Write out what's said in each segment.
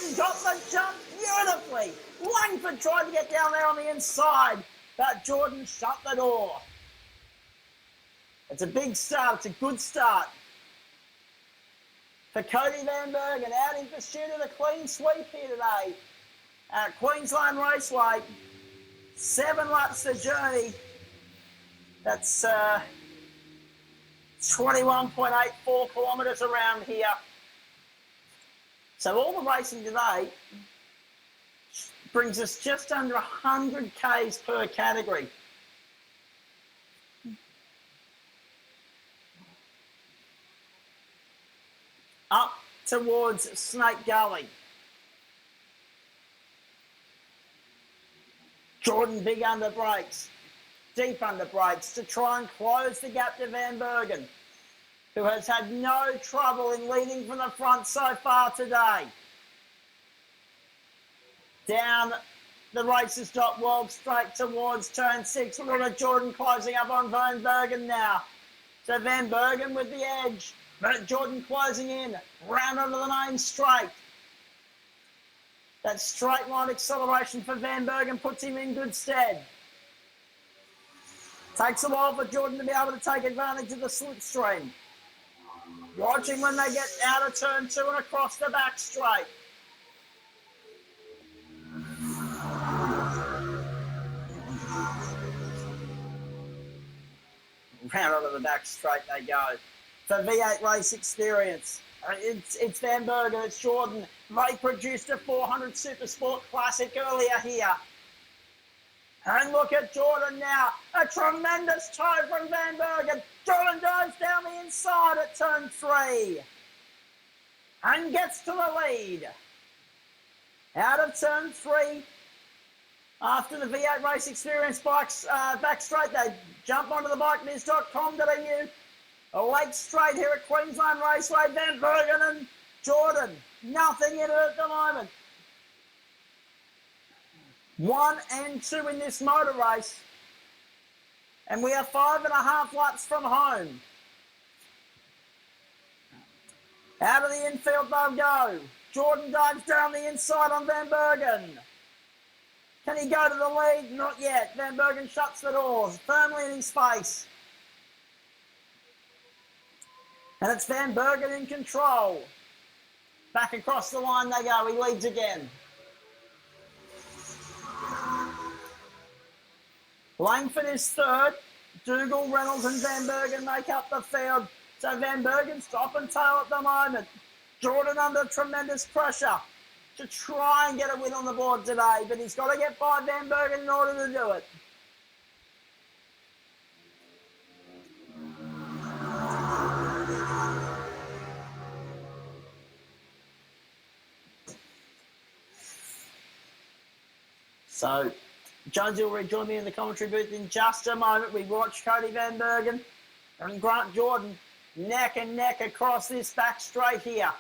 Jordan got the jump beautifully. Langford tried to get down there on the inside, but Jordan shut the door. It's a big start. It's a good start for Cody Van Bergen out in pursuit of the clean sweep here today at Queensland Raceway. 7 laps to journey. That's 21.84 kilometres around here. So all the racing today brings us just under 100 Ks per category. Up towards Snake Gully. Jordan big under brakes, deep under brakes to try and close the gap to Van Bergen, who has had no trouble in leading from the front so far today. Down the races dot world straight towards turn 6. Look at Jordan closing up on Van Bergen now. So Van Bergen with the edge, but Jordan closing in, round onto the main straight. That straight line acceleration for Van Bergen puts him in good stead. Takes a while for Jordan to be able to take advantage of the slipstream. Watching when they get out of turn 2 and across the back straight. Round onto the back straight they go. For V8 race experience, it's Van Bergen, it's Jordan. They produced a 400 Supersport Classic earlier here. And look at Jordan now. A tremendous toe from Van Bergen. Jordan goes down the inside at turn 3. And gets to the lead. Out of turn 3. After the V8 race experience bikes back straight, they jump onto the bikebiz.com.au. A late straight here at Queensland Raceway. Van Bergen and Jordan. Nothing in it at the moment. 1 and 2 in this motor race. And we are 5.5 laps from home. Out of the infield they'll go. Jordan dives down the inside on Van Bergen. Can he go to the lead? Not yet. Van Bergen shuts the doors firmly in his face. And it's Van Bergen in control. Back across the line they go. He leads again. Langford is third. Dougal, Reynolds and Van Bergen make up the field. So Van Bergen's top and tail at the moment. Jordan under tremendous pressure to try and get a win on the board today. But he's got to get by Van Bergen in order to do it. So, Jonesy will rejoin me in the commentary booth in just a moment. We watch Cody Van Bergen and Grant Jordan neck and neck across this back straight here.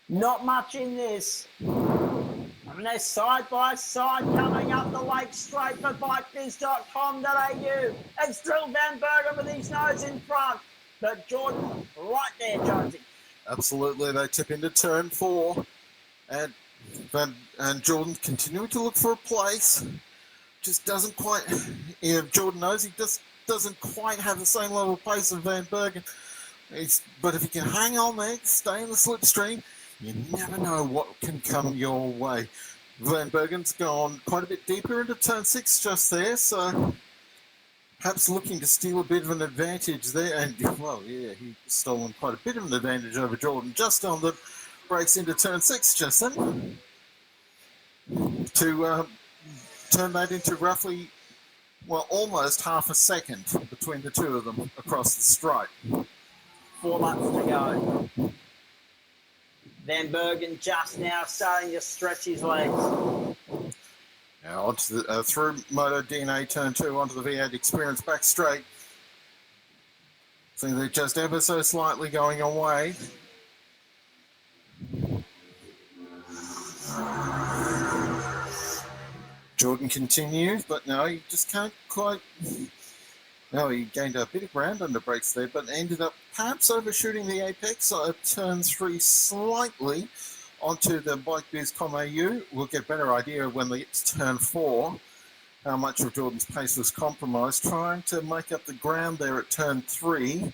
Not much in this. And they're side by side coming up the lake straight for bikebiz.com.au. It's still Van Bergen with his nose in front. But Jordan right there, Jonesy. Absolutely, they tip into turn 4. And Jordan continuing to look for a place. Just doesn't quite... Yeah, Jordan knows he just doesn't quite have the same level of pace as Van Bergen. But if he can hang on there, stay in the slipstream, you never know what can come your way. Van Bergen's gone quite a bit deeper into turn 6 just there, so perhaps looking to steal a bit of an advantage there. And, well, yeah, he's stolen quite a bit of an advantage over Jordan just on the breaks into turn 6 just then. To turn that into roughly, well, almost half a second between the two of them across the straight. 4 laps to go. Van Bergen just now starting to stretch his legs. Now onto the, through motoDNA turn 2 onto the V8 experience back straight. So they're just ever so slightly going away. Jordan continues, but no, he just can't quite... No, he gained a bit of ground under brakes there, but ended up perhaps overshooting the apex. So it turn 3 slightly onto the bikebiz.com au. We'll get a better idea when they get to turn 4, how much of Jordan's pace was compromised, trying to make up the ground there at turn 3.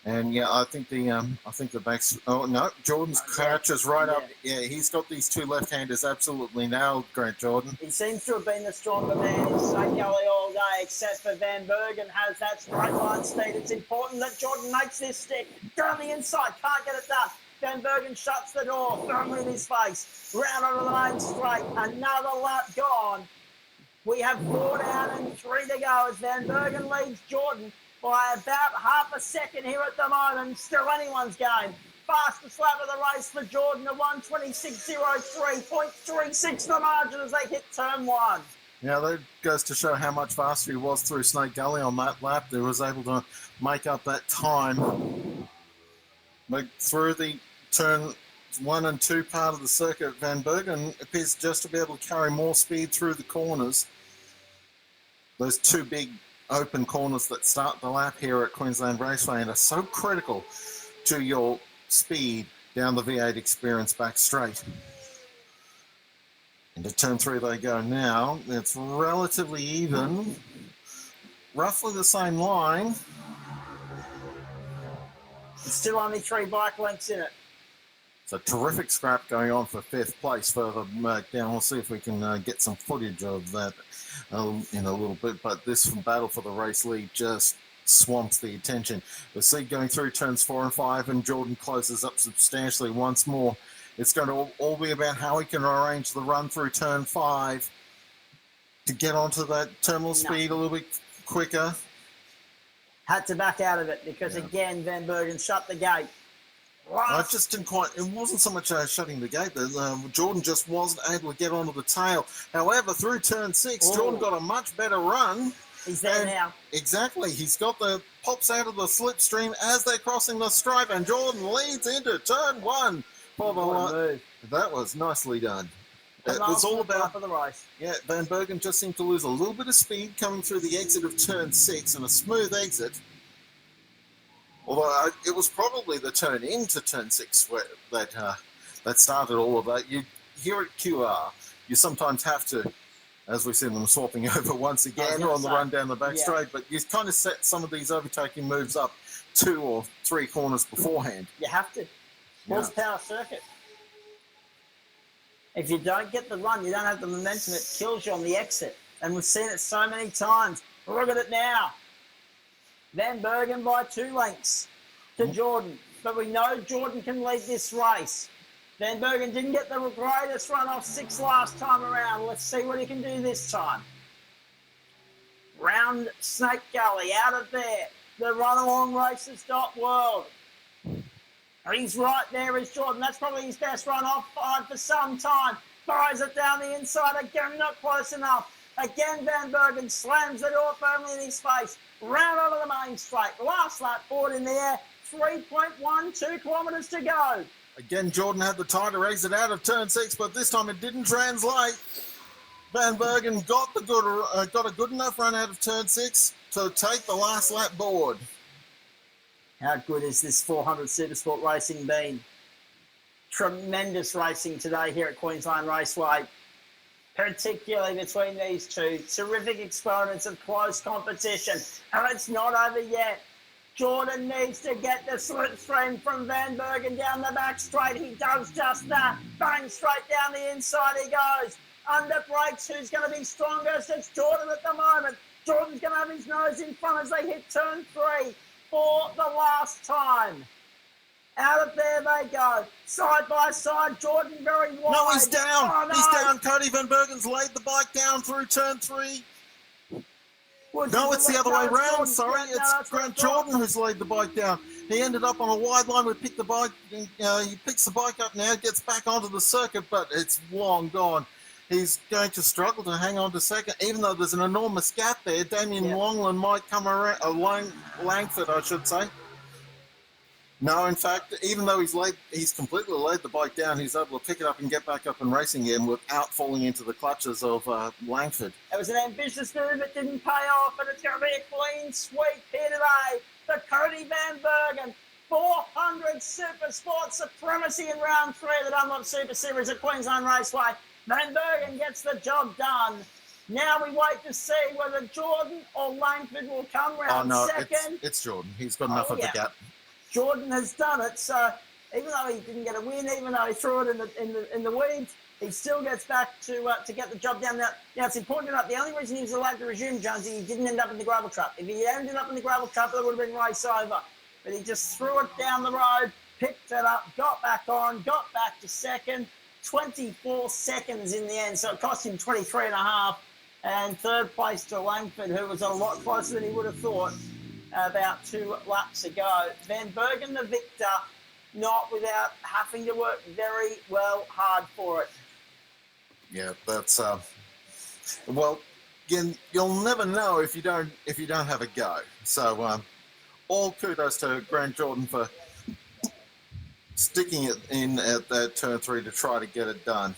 And yeah, I think the backs. Oh no, Jordan's crouches right up. Yeah, he's got these two left-handers absolutely nailed, Grant Jordan. He seems to have been the stronger man in St. Gully all day, except for Van Bergen has that straight line speed. It's important that Jordan makes this stick. Go on the inside, can't get it done. Van Bergen shuts the door firmly in his face. Round onto the main straight, another lap gone. We have 4 down and 3 to go as Van Bergen leads Jordan by about half a second here at the moment. Still anyone's game. Fastest lap of the race for Jordan, a 1:26.03, the margin as they hit turn 1. Yeah, that goes to show how much faster he was through Snake Gully on that lap. He was able to make up that time. But through the turn 1 and 2 part of the circuit, Van Bergen appears just to be able to carry more speed through the corners. Those two big open corners that start the lap here at Queensland Raceway and are so critical to your speed down the V8 experience back straight. Into turn 3 they go now. It's relatively even, roughly the same line. There's still only 3 bike lengths in it. It's a terrific scrap going on for 5th place further down. We'll see if we can get some footage of that in a little bit. But this battle for the race lead just swamps the attention. We see going through turns 4 and 5, and Jordan closes up substantially once more. It's going to all be about how he can arrange the run through turn 5 to get onto that terminal speed a little bit quicker. Had to back out of it because, again, Van Bergen shut the gate. I just didn't quite. It wasn't so much shutting the gate. Jordan just wasn't able to get onto the tail. However, through turn 6, Jordan got a much better run. He's there now. Exactly. He's got the pops out of the slipstream as they're crossing the stripe, and Jordan leads into turn 1 for the line. That was nicely done. It was all about the race. Yeah, Van Bergen just seemed to lose a little bit of speed coming through the exit of turn 6, and a smooth exit. Although it was probably the turn into turn 6 that started all of that. You here at QR, you sometimes have to, as we see them swapping over once again on the run down the back straight, but you kind of set some of these overtaking moves up 2 or 3 corners beforehand. You have to. Horsepower circuit. If you don't get the run, you don't have the momentum, it kills you on the exit. And we've seen it so many times. Look at it now. Van Bergen by 2 lengths to Jordan. But we know Jordan can lead this race. Van Bergen didn't get the greatest run off 6 last time around. Let's see what he can do this time. Round Snake Gully, out of there. The runalongRaces.world. He's right there is Jordan. That's probably his best run off 5 for some time. Fires it down the inside again, not close enough. Again, Van Bergen slams the door firmly in his face. Round onto the main straight. Last lap forward in the air. 3.12 kilometres to go. Again, Jordan had the tighter exit out of turn 6, but this time it didn't translate. Van Bergen got a good enough run out of turn 6 to take the last lap board. How good has this 400 Supersport racing been? Tremendous racing today here at Queensland Raceway, particularly between these two. Terrific experiments of close competition, and it's not over yet. Jordan needs to get the slipstream from Van Bergen down the back straight. He does just that. Bang, straight down the inside he goes. Under brakes, who's going to be strongest? It's Jordan at the moment. Jordan's going to have his nose in front as they hit turn 3 for the last time. Out of there they go. Side by side, Jordan very wide. No, he's down. Oh, no. He's down. Cody Van Bergen's laid the bike down through turn 3. No, it's the other way round. Sorry, it's Grant Jordan who's laid the bike down. He ended up on a wide line. We picked the bike. He picks the bike up now, gets back onto the circuit, but it's long gone. He's going to struggle to hang on to second, even though there's an enormous gap there. Damien Longland might come around. Langford, I should say. No, in fact, even though he's completely laid the bike down, he's able to pick it up and get back up and racing again without falling into the clutches of Langford. It was an ambitious move, it didn't pay off, and it's going to be a clean sweep here today for Cody Van Bergen. 400 Supersport supremacy in round 3 of the Dunlop Super Series at Queensland Raceway. Van Bergen gets the job done. Now we wait to see whether Jordan or Langford will come round second. It's Jordan. He's got enough of the gap. Jordan has done it. So even though he didn't get a win, even though he threw it in the weeds, he still gets back to get the job done. Now it's important to note the only reason he was allowed to resume, Jonesy, he didn't end up in the gravel trap. If he ended up in the gravel trap, that would have been race over. But he just threw it down the road, picked it up, got back on, got back to second. 24 seconds in the end, so it cost him 23 and a half. And third place to Langford, who was a lot closer than he would have thought about 2 laps ago. Van Bergen the victor, not without having to work very hard for it. Yeah, that's well, again, you'll never know if you don't have a go. So all kudos to Grant Jordan for sticking it in at that turn 3 to try to get it done.